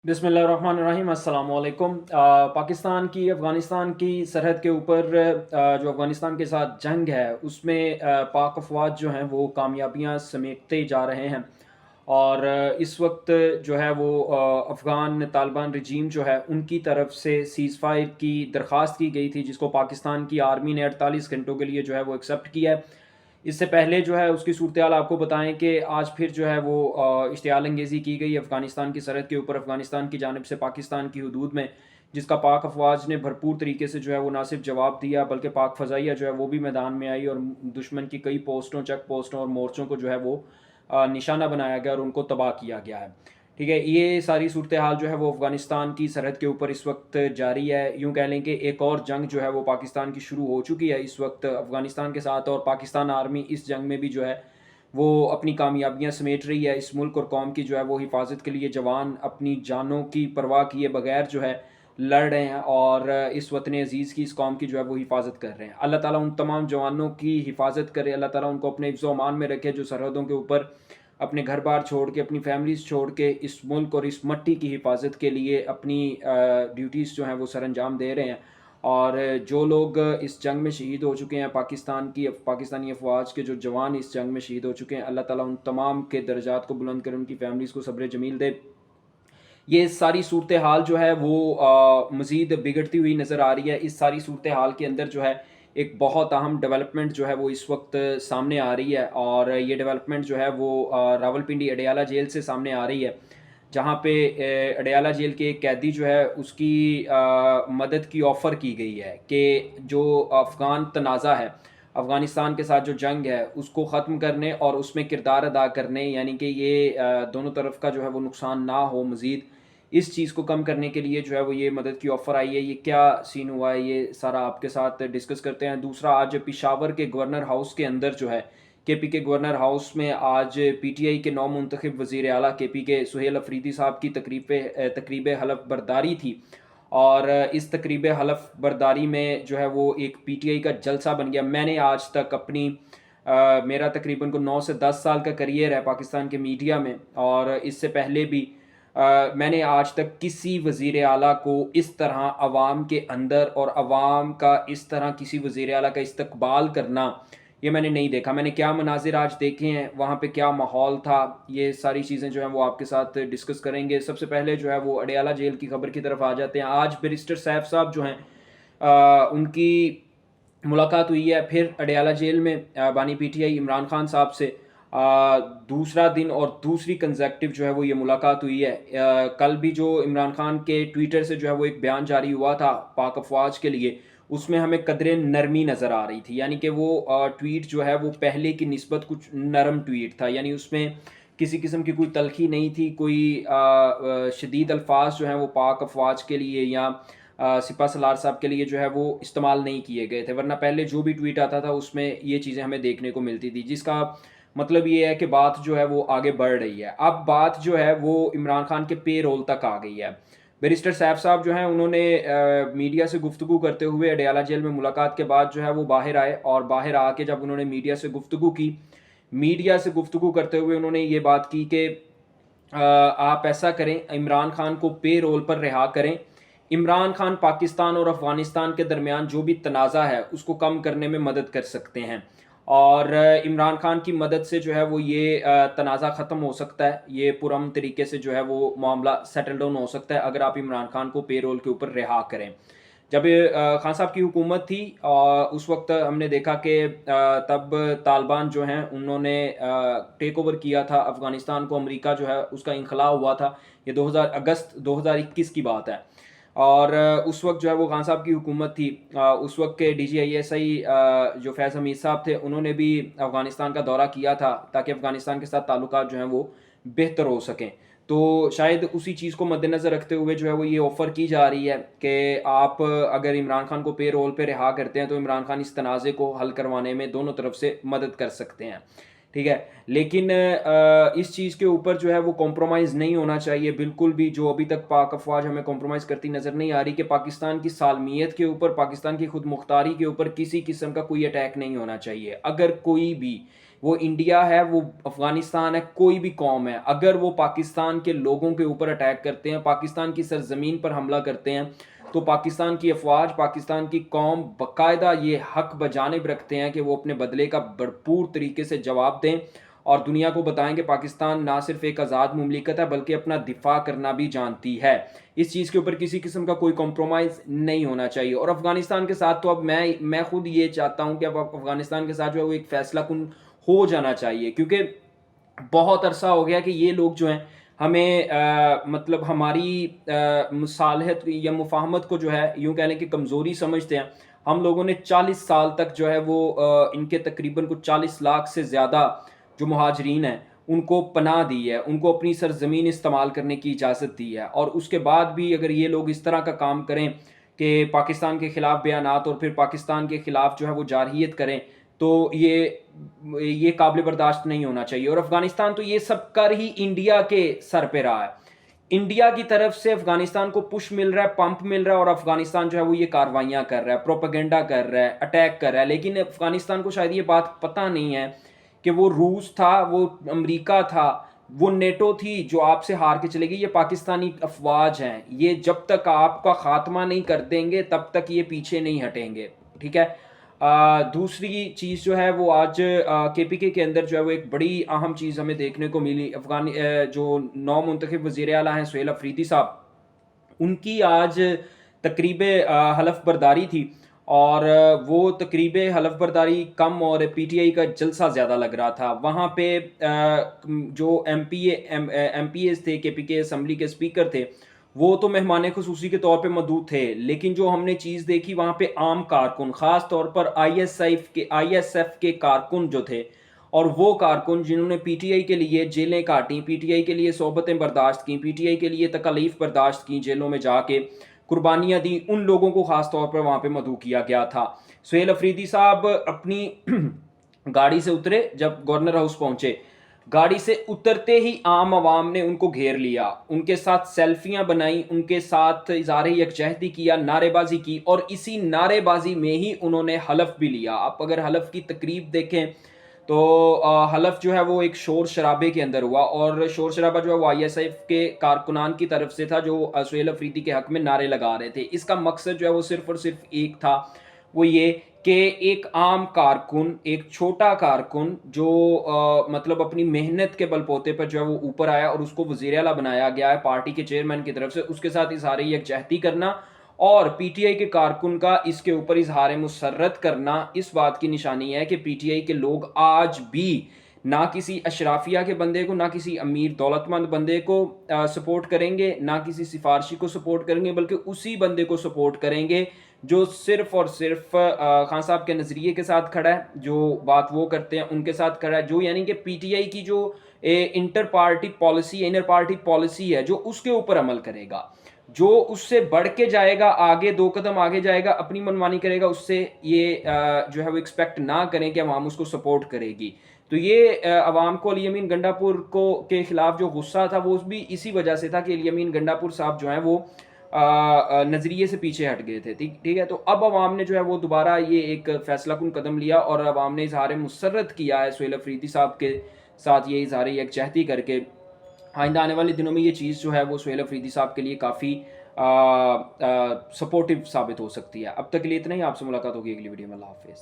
बिस्मिल्लाहिर्रहमानिर्रहीम अस्सलाम वालेकुम। पाकिस्तान की अफ़गानिस्तान की सरहद के ऊपर जो अफ़गानिस्तान के साथ जंग है उसमें पाक अफ़वाज जो हैं वो कामयाबियाँ समेटते जा रहे हैं। और इस वक्त जो है वो अफ़गान तालिबान रजीम जो है उनकी तरफ से सीज़ फायर की दरख्वास्त की गई थी, जिसको पाकिस्तान की आर्मी ने 48 घंटों के लिए जो है वो एक्सेप्ट किया है। इससे पहले जो है उसकी सूरत-ए-हाल आपको बताएँ कि आज फिर जो है वो इश्तियाल अंगेज़ी की गई अफ़गानिस्तान की सरहद के ऊपर अफ़गानिस्तान की जानिब से पाकिस्तान की हदूद में, जिसका पाक अफ़वाज ने भरपूर तरीके से जो है वो ना सिर्फ जवाब दिया बल्कि पाक फ़ज़ाइया जो है वो भी मैदान में आई और दुश्मन की कई पोस्टों, चेक पोस्टों और मोर्चों को जो है वो निशाना बनाया गया और उनको तबाह किया गया है। ठीक है, ये सारी सूरत हाल जो है वो अफ़गानिस्तान की सरहद के ऊपर इस वक्त जारी है। यूँ कह लें कि एक और जंग जो है वो पाकिस्तान की शुरू हो चुकी है इस वक्त अफ़गानिस्तान के साथ, और पाकिस्तान आर्मी इस जंग में भी जो है वो अपनी कामयाबियाँ समेट रही है। इस मुल्क और कौम की जो है वो हिफाजत के लिए जवान अपनी जानों की परवाह किए बगैर जो है लड़ रहे हैं और इस वतन अज़ीज़ की, इस कौम की जो है वो हिफाजत कर रहे हैं। अल्लाह ताला उन तमाम जवानों की हिफाजत करे, अल्लाह ताला उनको अपने हिफ्ज़ व अमान में रखे जो सरहदों के ऊपर अपने घर बार छोड़ के, अपनी फैमिलीज़ छोड़ के इस मुल्क और इस मट्टी की हिफाजत के लिए अपनी ड्यूटीज़ जो हैं वो सर अंजाम दे रहे हैं। और जो लोग इस जंग में शहीद हो चुके हैं, पाकिस्तानी अफवाज के जो जवान इस जंग में शहीद हो चुके हैं, अल्लाह ताला उन तमाम के दर्जात को बुलंद करे, उनकी फैमिलीज़ को सब्र जमील दे। ये सारी सूरत हाल जो है वो मज़ीद बिगड़ती हुई नज़र आ रही है। इस सारी सूरत हाल के अंदर जो है एक बहुत अहम डेवलपमेंट जो है वो इस वक्त सामने आ रही है, और ये डेवलपमेंट जो है वो रावलपिंडी अडयाला जेल से सामने आ रही है, जहाँ पे अडयाला जेल के एक कैदी जो है उसकी मदद की ऑफ़र की गई है कि जो अफ़गान तनाज़ा है, अफ़गानिस्तान के साथ जो जंग है उसको ख़त्म करने और उसमें किरदार अदा करने, यानी कि ये दोनों तरफ का जो है वो नुकसान ना हो, मज़ीद इस चीज़ को कम करने के लिए जो है वो ये मदद की ऑफ़र आई है। ये क्या सीन हुआ है, ये सारा आपके साथ डिस्कस करते हैं। दूसरा, आज पेशावर के गवर्नर हाउस के अंदर जो है केपी के गवर्नर हाउस में आज पीटीआई के नौ मुंतखब वज़ीर आला केपी के सुहेल अफरीदी साहब की तकरीब हलफ बर्दारी थी। और इस तकरीब हलफ बर्दारी में जो है वो एक पीटीआई का जलसा बन गया। मैंने आज तक मेरा तकरीबन को 9 से 10 साल का करियर है पाकिस्तान के मीडिया में, और इससे पहले भी मैंने आज तक किसी वज़ीर आला को इस तरह अवाम के अंदर और अवाम का इस तरह किसी वज़ीर आला का इस्तकबाल करना, ये मैंने नहीं देखा। मैंने क्या मनाज़िर आज देखे हैं, वहाँ पे क्या माहौल था, ये सारी चीज़ें जो हैं वो आपके साथ डिस्कस करेंगे। सबसे पहले जो है वो अडयाला जेल की खबर की तरफ आ जाते हैं। आज बैरिस्टर सैफ साहब जो हैं उनकी मुलाकात हुई है फिर अडयाला जेल में बानी पीटीआई इमरान खान साहब से। दूसरा दिन और दूसरी कंसेक्टिव जो है वो ये मुलाकात हुई है। कल भी जो इमरान खान के ट्विटर से जो है वो एक बयान जारी हुआ था पाक अफवाज के लिए, उसमें हमें कदरे नरमी नज़र आ रही थी, यानी कि वो ट्वीट जो है वो पहले की निस्बत कुछ नरम ट्वीट था, यानी उसमें किसी किस्म की कोई तलखी नहीं थी, कोई शदीद अल्फाज जो हैं वो पाक अफवाज के लिए या सिपा सलार साहब के लिए जो है वो इस्तेमाल नहीं किए गए थे। वरना पहले जो भी ट्वीट आता था उसमें ये चीज़ें हमें देखने को मिलती थी, जिसका मतलब ये है कि बात जो है वो आगे बढ़ रही है। अब बात जो है वो इमरान खान के पे रोल तक आ गई है। बैरिस्टर सैफ साहब जो हैं उन्होंने मीडिया से गुफ्तगू करते हुए अडयाला जेल में मुलाकात के बाद जो है वो बाहर आए, और बाहर आके जब उन्होंने मीडिया से गुफ्तगू की, मीडिया से गुफ्तगू करते हुए उन्होंने ये बात की कि आप ऐसा करें, इमरान खान को पे रोल पर रिहा करें। इमरान खान पाकिस्तान और अफ़गानिस्तान के दरमियान जो भी तनाज़ा है उसको कम करने में मदद कर सकते हैं, और इमरान खान की मदद से जो है वो ये तनाज़ा ख़त्म हो सकता है, ये पुरअमन तरीके से जो है वो मामला सेटल डाउन हो सकता है अगर आप इमरान खान को पे रोल के ऊपर रिहा करें। जब खान साहब की हुकूमत थी उस वक्त हमने देखा कि तब तालिबान जो हैं उन्होंने टेक ओवर किया था अफ़गानिस्तान को, अमेरिका जो है उसका इनखला हुआ था। ये 2000 अगस्त 2021 की बात है, और उस वक्त जो है वो खान साहब की हुकूमत थी। उस वक्त के DGISI जो फैज़ हमीद साहब थे उन्होंने भी अफ़गानिस्तान का दौरा किया था ताकि अफ़गानिस्तान के साथ ताल्लुकात जो हैं वो बेहतर हो सकें। तो शायद उसी चीज़ को मद्देनज़र रखते हुए जो है वो ये ऑफ़र की जा रही है कि आप अगर इमरान खान को पे रोल पे रिहा करते हैं तो इमरान खान इस तनाज़े को हल करवाने में दोनों तरफ से मदद कर सकते हैं। ठीक है, लेकिन इस चीज़ के ऊपर जो है वो कॉम्प्रोमाइज़ नहीं होना चाहिए बिल्कुल भी। जो अभी तक पाक अफवाज हमें कॉम्प्रोमाइज़ करती नज़र नहीं आ रही कि पाकिस्तान की सालमियत के ऊपर, पाकिस्तान की खुद मुख्तारी के ऊपर किसी किस्म का कोई अटैक नहीं होना चाहिए। अगर कोई भी وہ انڈیا ہے، وہ افغانستان ہے، کوئی بھی قوم ہے، اگر وہ پاکستان کے لوگوں کے اوپر اٹیک کرتے ہیں، پاکستان کی سرزمین پر حملہ کرتے ہیں، تو پاکستان کی افواج، پاکستان کی قوم باقاعدہ یہ حق بجانب رکھتے ہیں کہ وہ اپنے بدلے کا بھرپور طریقے سے جواب دیں اور دنیا کو بتائیں کہ پاکستان نہ صرف ایک آزاد مملکت ہے بلکہ اپنا دفاع کرنا بھی جانتی ہے. اس چیز کے اوپر کسی قسم کا کوئی کمپرومائز نہیں ہونا چاہیے. اور افغانستان کے ساتھ تو اب میں خود یہ چاہتا ہوں کہ اب افغانستان کے ساتھ جو ہے وہ ایک فیصلہ کن ہو جانا چاہیے، کیونکہ بہت عرصہ ہو گیا کہ یہ لوگ جو ہیں ہمیں مطلب ہماری مصالحت یا مفاہمت کو جو ہے یوں کہہ لیں کہ کمزوری سمجھتے ہیں. ہم لوگوں نے 40 سال تک جو ہے وہ ان کے تقریباً کچھ 40 لاکھ سے زیادہ جو مہاجرین ہیں ان کو پناہ دی ہے، ان کو اپنی سرزمین استعمال کرنے کی اجازت دی ہے، اور اس کے بعد بھی اگر یہ لوگ اس طرح کا کام کریں کہ پاکستان کے خلاف بیانات اور پھر پاکستان کے خلاف جو ہے وہ جارحیت کریں تو یہ قابل برداشت نہیں ہونا چاہیے. اور افغانستان تو یہ سب کر ہی انڈیا کے سر پہ رہا ہے. انڈیا کی طرف سے افغانستان کو پش مل رہا ہے، پمپ مل رہا ہے، اور افغانستان جو ہے وہ یہ کاروائیاں کر رہا ہے، پروپیگنڈا کر رہا ہے، اٹیک کر رہا ہے. لیکن افغانستان کو شاید یہ بات پتہ نہیں ہے کہ وہ روس تھا، وہ امریکہ تھا، وہ نیٹو تھی جو آپ سے ہار کے چلے گی. یہ پاکستانی افواج ہیں، یہ جب تک آپ کا خاتمہ نہیں کر دیں گے تب تک یہ پیچھے نہیں ہٹیں گے. ٹھیک ہے. دوسری چیز جو ہے وہ آج کے پی کے اندر جو ہے وہ ایک بڑی اہم چیز ہمیں دیکھنے کو ملی. جو نو منتخب وزیر اعلیٰ ہیں سہیل افریدی صاحب، ان کی آج تقریب حلف برداری تھی، اور وہ تقریب حلف برداری کم اور پی ٹی آئی کا جلسہ زیادہ لگ رہا تھا. وہاں پہ جو ایم پی ایز تھے، کے پی کے اسمبلی کے اسپیکر تھے، وہ تو مہمان خصوصی کے طور پہ موجود تھے، لیکن جو ہم نے چیز دیکھی وہاں پہ عام کارکن، خاص طور پر آئی ایس ایف کے کارکن جو تھے، اور وہ کارکن جنہوں نے پی ٹی آئی کے لیے جیلیں کاٹیں، پی ٹی آئی کے لیے صحبتیں برداشت کیں، پی ٹی آئی کے لیے تکالیف برداشت کیں، جیلوں میں جا کے قربانیاں دیں، ان لوگوں کو خاص طور پر وہاں پہ مدعو کیا گیا تھا. سہیل افریدی صاحب اپنی گاڑی سے اترے، جب گورنر ہاؤس پہنچے، گاڑی سے اترتے ہی عام عوام نے ان کو گھیر لیا، ان کے ساتھ سیلفیاں بنائیں، ان کے ساتھ اظہار یکجہتی کیا، نعرے بازی کی، اور اسی نعرے بازی میں ہی انہوں نے حلف بھی لیا. آپ اگر حلف کی تقریب دیکھیں تو حلف جو ہے وہ ایک شور شرابے کے اندر ہوا، اور شور شرابہ جو ہے وہ آئی ایس ایف کے کارکنان کی طرف سے تھا جو سہیل افریدی کے حق میں نعرے لگا رہے تھے. اس کا مقصد جو ہے وہ صرف اور صرف ایک تھا، وہ یہ کہ ایک عام کارکن، ایک چھوٹا کارکن جو مطلب اپنی محنت کے بل پوتے پر جو ہے وہ اوپر آیا اور اس کو وزیر اعلیٰ بنایا گیا ہے پارٹی کے چیئرمین کی طرف سے، اس کے ساتھ اظہار یکجہتی کرنا اور پی ٹی آئی کے کارکن کا اس کے اوپر اظہار مسرت کرنا اس بات کی نشانی ہے کہ پی ٹی آئی کے لوگ آج بھی نہ کسی اشرافیہ کے بندے کو، نہ کسی امیر دولت مند بندے کو سپورٹ کریں گے، نہ کسی سفارشی کو سپورٹ کریں گے، بلکہ اسی بندے کو سپورٹ کریں گے جو صرف اور صرف خان صاحب کے نظریے کے ساتھ کھڑا ہے، جو بات وہ کرتے ہیں ان کے ساتھ کھڑا ہے، جو یعنی کہ پی ٹی آئی کی جو انٹر پارٹی پالیسی ہے جو اس کے اوپر عمل کرے گا، جو اس سے بڑھ کے جائے گا، آگے 2 قدم آگے جائے گا، اپنی منمانی کرے گا، اس سے یہ جو ہے وہ ایکسپیکٹ نہ کریں کہ عوام اس کو سپورٹ کرے گی. تو یہ عوام کو علی امین گنڈا پور کے خلاف جو غصہ تھا وہ بھی اسی وجہ سے تھا کہ علی امین گنڈا پور صاحب جو ہیں وہ نظریے سے پیچھے ہٹ گئے تھے. ٹھیک ہے. تو اب عوام نے جو ہے وہ دوبارہ یہ ایک فیصلہ کن قدم لیا اور عوام نے اظہار مسرت کیا ہے سہیل افریدی صاحب کے ساتھ، یہ اظہار یکجہتی کر کے. آئندہ آنے والے دنوں میں یہ چیز جو ہے وہ سہیل افریدی صاحب کے لیے کافی سپورٹیو ثابت ہو سکتی ہے. اب تک کے لیے اتنا ہی. آپ سے ملاقات ہوگی اگلی ویڈیو میں. اللہ حافظ.